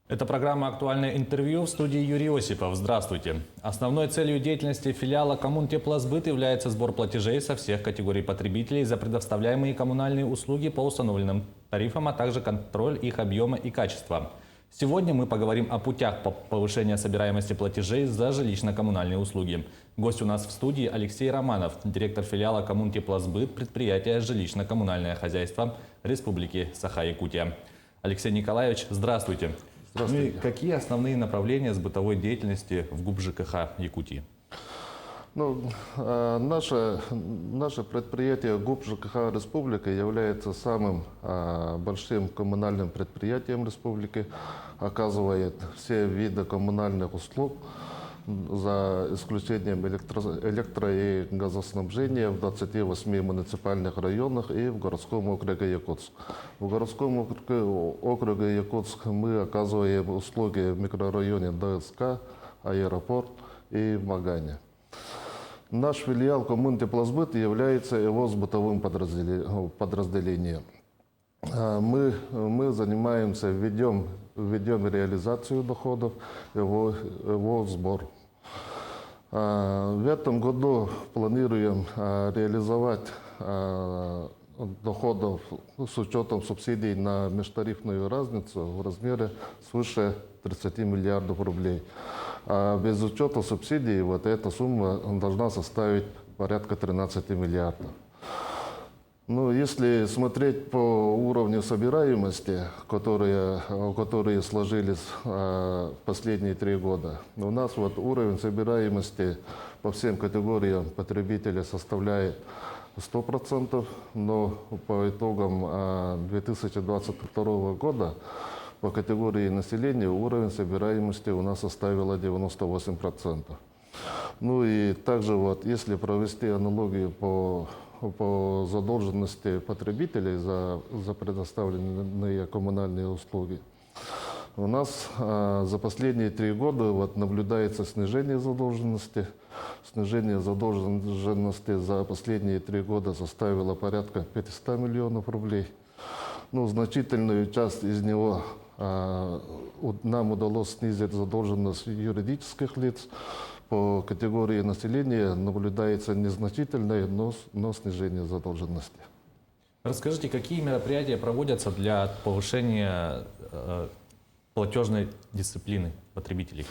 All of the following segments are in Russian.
Это программа «Актуальное интервью», в студии Юрий Осипов. Здравствуйте. Основной целью деятельности филиала «Коммунтеплосбыт» является сбор платежей со всех категорий потребителей за предоставляемые коммунальные услуги по установленным тарифам, а также контроль их объема и качества. Сегодня мы поговорим о путях повышения собираемости платежей за жилищно-коммунальные услуги. Гость у нас в студии Алексей Романов, директор филиала «Коммунтеплосбыт» предприятия «Жилищно-коммунальное хозяйство» Республики Саха-Якутия. Алексей Николаевич, здравствуйте. Здравствуйте. Ну и какие основные направления с бытовой деятельности в ГУП ЖКХ Якутии? Наше предприятие ГУП ЖКХ Республики является самым большим коммунальным предприятием республики, оказывает все виды коммунальных услуг, за исключением электро- и газоснабжения в 28 муниципальных районах и в городском округе Якутск. В городском округе Якутск мы оказываем услуги в микрорайоне ДСК, Аэропорт и в Магане. Наш филиал «Коммунтеплосбыт» является его бытовым подразделением. Мы занимаемся, ведем реализацию доходов, его сбор. В этом году планируем реализовать доходов с учетом субсидий на межтарифную разницу в размере свыше 30 миллиардов рублей. А без учета субсидий вот эта сумма должна составить порядка 13 миллиардов. Если смотреть по уровню собираемости, которые сложились последние 3 года, у нас вот уровень собираемости по всем категориям потребителей составляет 100%, но по итогам 2022 года по категории населения уровень собираемости у нас составила 98%. И также вот, если провести аналогию по задолженности потребителей за предоставленные коммунальные услуги, у нас за последние 3 года вот наблюдается снижение задолженности. Снижение задолженности за последние 3 года составило порядка 500 миллионов рублей. Значительную часть из него нам удалось снизить задолженность юридических лиц. По категории населения наблюдается незначительное, но снижение задолженности. Расскажите, какие мероприятия проводятся для повышения платежной дисциплины потребителей?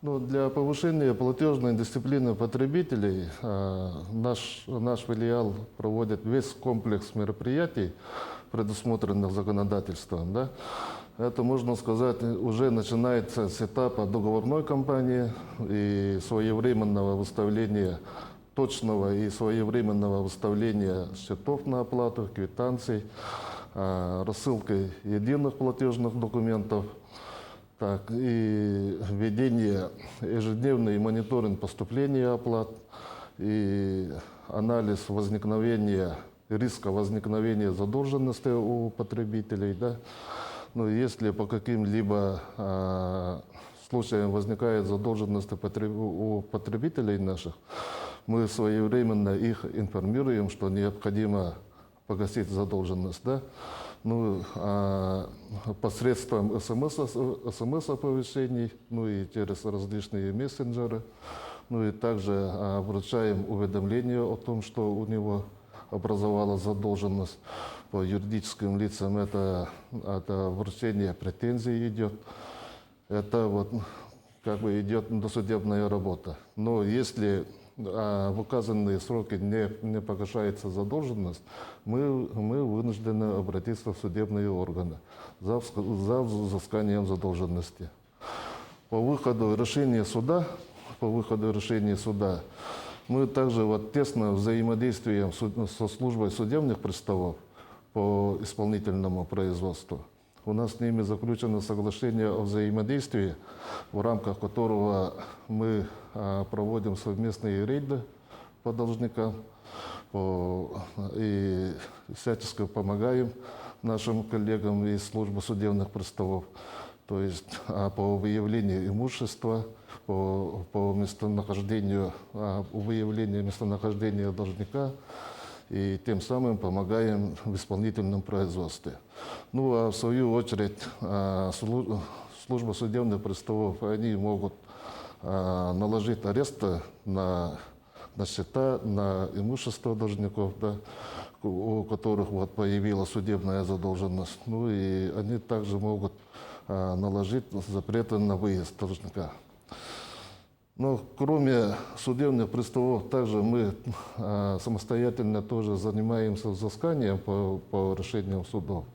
Для повышения платежной дисциплины потребителей наш филиал проводит весь комплекс мероприятий, предусмотренных законодательством. Да? Это, можно сказать, уже начинается с этапа договорной кампании и своевременного выставления, точного и своевременного выставления счетов на оплату, квитанций, рассылкой единых платежных документов, и введение ежедневный мониторинг поступления оплат и анализ риска возникновения задолженности у потребителей. Да? Если по каким-либо случаям возникает задолженность у потребителей наших, мы своевременно их информируем, что необходимо погасить задолженность. Да? Посредством СМС-оповещений, и через различные мессенджеры, и также вручаем уведомление о том, что у него образовалась задолженность. По юридическим лицам это вручение претензий идет. Это вот идет досудебная работа. Но если в указанные сроки не погашается задолженность, мы вынуждены обратиться в судебные органы за взысканием задолженности. По выходу решения суда мы также тесно взаимодействуем со службой судебных приставов по исполнительному производству. У нас с ними заключено соглашение о взаимодействии, в рамках которого мы проводим совместные рейды по должникам и всячески помогаем нашим коллегам из службы судебных приставов, то есть по выявлению имущества, по выявлению местонахождения должника, и тем самым помогаем в исполнительном производстве. А в свою очередь служба судебных приставов, они могут наложить аресты на счета, на имущество должников, да, у которых вот появилась судебная задолженность. Ну и они также могут наложить запреты на выезд должника. Но кроме судебных приставов, также мы самостоятельно тоже занимаемся взысканием по решениям судов.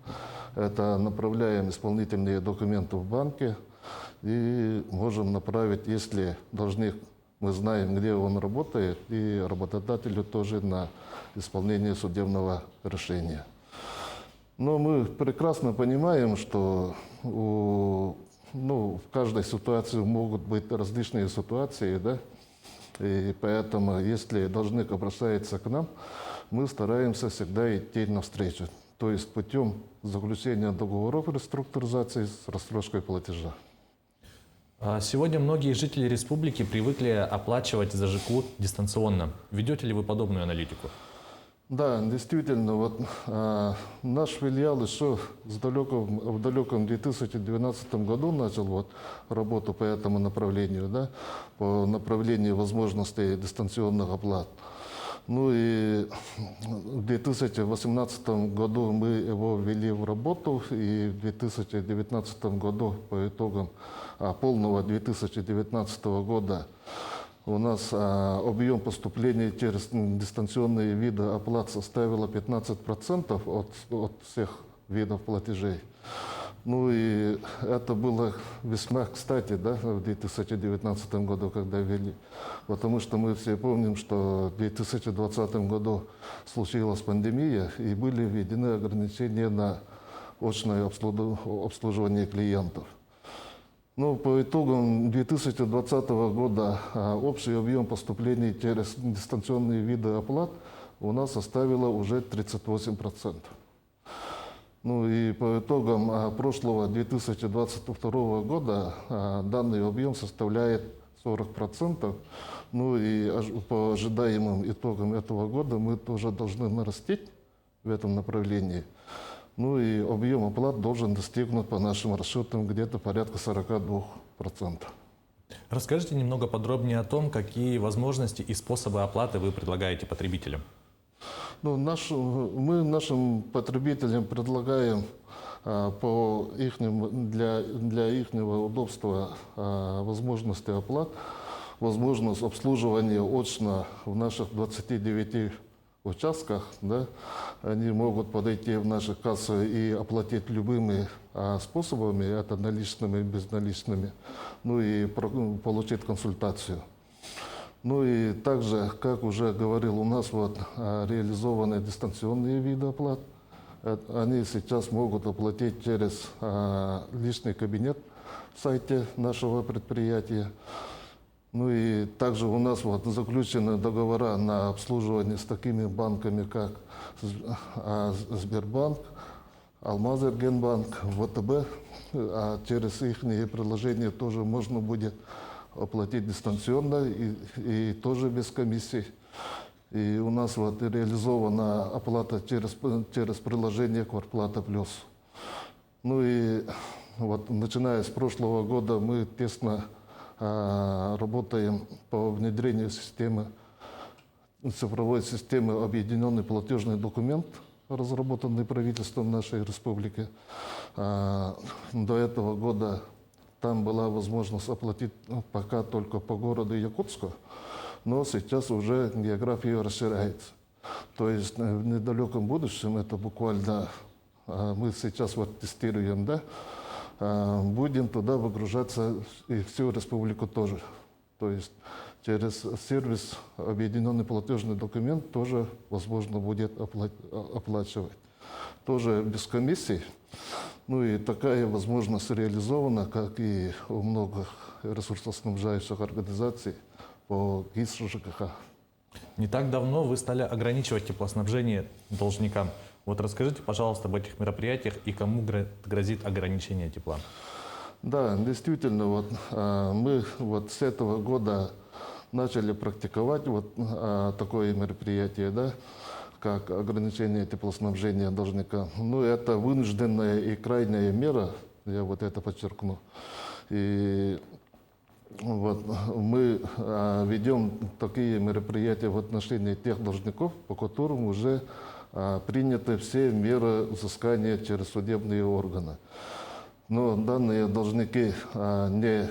Это направляем исполнительные документы в банке и можем направить, если должник, мы знаем, где он работает, и работодателю тоже на исполнение судебного решения. Но мы прекрасно понимаем, что в каждой ситуации могут быть различные ситуации, да? И поэтому, если должник обращается к нам, мы стараемся всегда идти навстречу. То есть путем заключения договоров реструктуризации с рассрочкой платежа. Сегодня многие жители республики привыкли оплачивать за ЖКУ дистанционно. Ведете ли вы подобную аналитику? Да, действительно, вот наш филиал еще в далеком 2012 году начал вот работу по этому направлению, да, по направлению возможностей дистанционных оплат. Ну и в 2018 году мы его ввели в работу, и в 2019 году по итогам полного 2019 года у нас объем поступлений через дистанционные виды оплат составило 15% от всех видов платежей. Ну и это было весьма кстати, да, в 2019 году, когда ввели. Потому что мы все помним, что в 2020 году случилась пандемия, и были введены ограничения на очное обслуживание клиентов. Ну, по итогам 2020 года общий объем поступлений через дистанционные виды оплат у нас составило уже 38%. Ну и по итогам прошлого 2022 года данный объем составляет 40%. Ну и по ожидаемым итогам этого года мы тоже должны нарастить в этом направлении. Ну и объем оплат должен достигнуть, по нашим расчетам, где-то порядка 42%. Расскажите немного подробнее о том, какие возможности и способы оплаты вы предлагаете потребителям. Ну, мы нашим потребителям предлагаем для их удобства возможности оплат, возможность обслуживания очно в наших 29 участках, да, они могут подойти в наши кассы и оплатить любыми способами, это наличными, безналичными, ну и получить консультацию. Ну и также, как уже говорил, у нас вот реализованы дистанционные виды оплат. Они сейчас могут оплатить через личный кабинет в сайте нашего предприятия. Ну и также у нас вот заключены договора на обслуживание с такими банками, как Сбербанк, Алмазэргенбанк, ВТБ. А через их приложения тоже можно будет оплатить дистанционно и тоже без комиссий. И у нас вот реализована оплата через приложение Квартплата Плюс. Ну и вот начиная с прошлого года мы тесно работаем по внедрению цифровой системы объединенный платежный документ, разработанный правительством нашей республики. До этого года там была возможность оплатить пока только по городу Якутску, но сейчас уже география расширяется. То есть в недалеком будущем, это буквально мы сейчас вот тестируем, да, будем туда выгружаться и всю республику тоже. То есть через сервис объединенный платежный документ тоже возможно будет оплачивать. Тоже без комиссий. Ну и такая возможность реализована, как и у многих ресурсоснабжающих организаций по ГИС ЖКХ. Не так давно вы стали ограничивать теплоснабжение должникам. Вот расскажите, пожалуйста, об этих мероприятиях и кому грозит ограничение тепла. Да, действительно, вот, мы вот с этого года начали практиковать вот такое мероприятие, да, как ограничение теплоснабжения должника. Ну, это вынужденная и крайняя мера, Я вот это подчеркну. И вот мы ведем такие мероприятия в отношении тех должников, по которым уже приняты все меры взыскания через судебные органы. Но данные должники не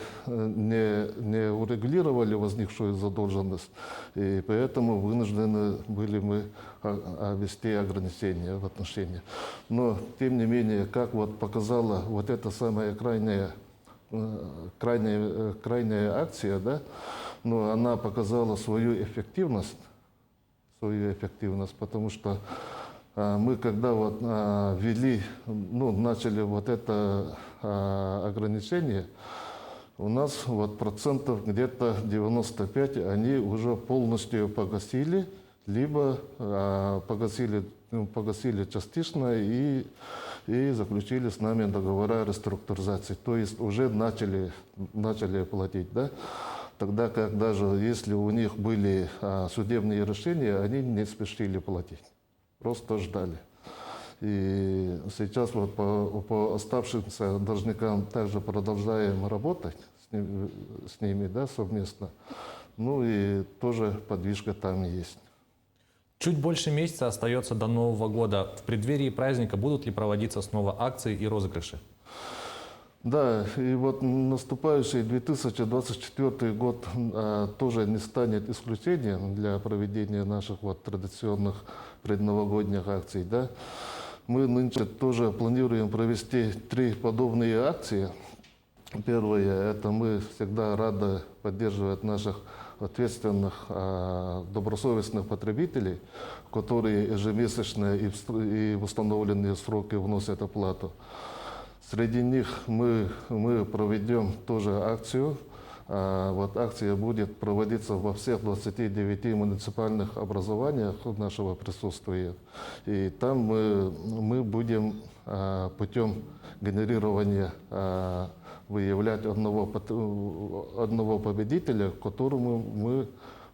урегулировали возникшую задолженность, и поэтому вынуждены были мы ввести ограничения в отношении. Но, тем не менее, как вот показала вот эта самая крайняя акция, да, но она показала свою эффективность, потому что мы когда вот ввели, начали вот это ограничение, у нас вот процентов где-то 95 они уже полностью погасили, либо погасили частично и заключили с нами договора о реструктуризации. То есть уже начали платить, да? Тогда как даже если у них были судебные решения, они не спешили платить. Просто ждали. И сейчас вот по оставшимся должникам также продолжаем работать с ними, да, совместно. Ну и тоже подвижка там есть. Чуть больше месяца остается до Нового года. В преддверии праздника будут ли проводиться снова акции и розыгрыши? Да, и вот наступающий 2024 год тоже не станет исключением для проведения наших вот традиционных предновогодних акций. Да? Мы нынче тоже планируем провести 3 подобные акции. Первое, это мы всегда рады поддерживать наших ответственных, добросовестных потребителей, которые ежемесячно и в установленные сроки вносят оплату. Среди них мы проведем тоже акцию. Вот акция будет проводиться во всех 29 муниципальных образованиях нашего присутствия. И там мы будем путем генерирования выявлять одного победителя, которому мы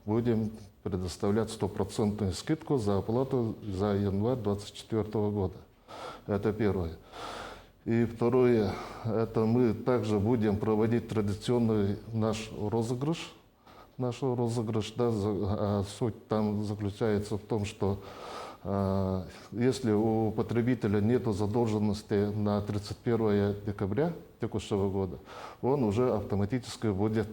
будем предоставлять 100% скидку за оплату за январь 2024 года. Это первое. И второе, это мы также будем проводить традиционный наш розыгрыш. Да, суть там заключается в том, что если у потребителя нет задолженности на 31 декабря текущего года, он уже автоматически будет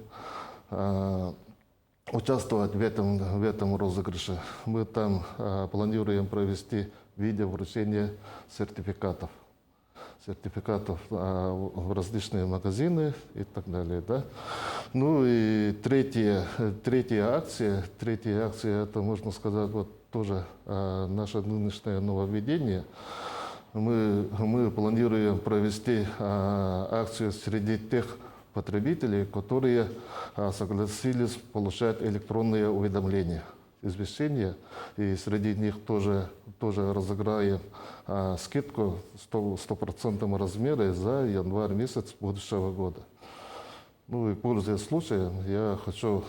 участвовать в этом розыгрыше. Мы там планируем провести в виде вручения сертификатов в различные магазины и так далее. Да? Ну и третья акция, это, можно сказать, вот тоже наше нынешнее нововведение. Мы планируем провести акцию среди тех потребителей, которые согласились получать электронные уведомления, извещения, и среди них тоже разыграем скидку 100% размере за январь месяц будущего года. Ну и пользуясь случаем, я хочу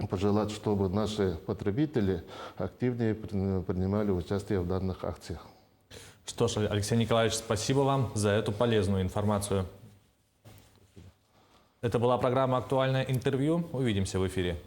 пожелать, чтобы наши потребители активнее принимали участие в данных акциях. Что ж, Алексей Николаевич, спасибо вам за эту полезную информацию. Это была программа «Актуальное интервью». Увидимся в эфире.